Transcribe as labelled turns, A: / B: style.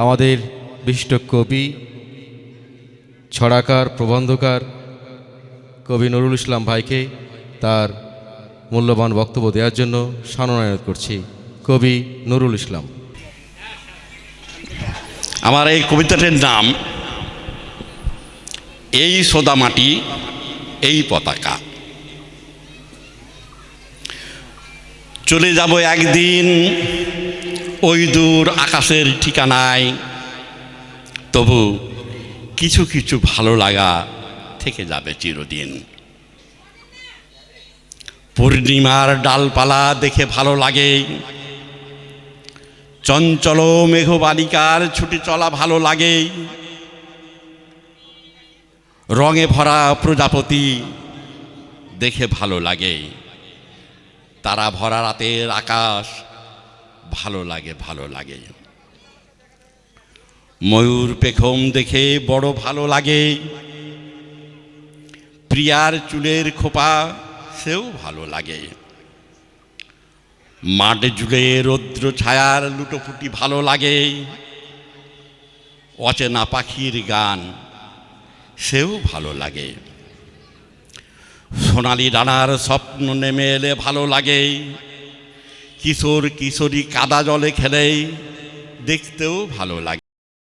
A: আমাদের বিশিষ্ট কবি, ছড়াকার, প্রবন্ধকার কবি নুরুল ইসলাম ভাইকে তার মূল্যবান বক্তব্য দেওয়ার জন্য সম্মানিত করছি। কবি নুরুল ইসলাম।
B: আমার এই কবিতাটির নাম এই সোদামাটি এই পতাকা। চলে যাব একদিন ওই দূর আকাশের ঠিকানায়, তবু কিছু কিছু ভালো লাগা থেকে যাবে চিরদিন। পূর্ণিমার ডালপালা দেখে ভালো লাগে, চঞ্চল মেঘবালিকার ছুটে চলা ভালো লাগে, রঙে ভরা প্রজাপতি দেখে ভালো লাগে, তারা ভরা রাতের আকাশ ভালো লাগে ভালো লাগে, ময়ূর পেখম দেখে বড় ভালো লাগে, প্রিয়ার চুলের খোপা সেও ভালো লাগে, মাঠ জুড়ে রৌদ্র ছায়ার লুটোপুটি ভালো লাগে, অচেনা পাখির গান সেও ভালো লাগে, সোনালি ডানার স্বপ্ন নেমে এলে ভালো লাগে, কিশোর কিশোরী কাদা জলে খেলে দেখতেও ভালো লাগে।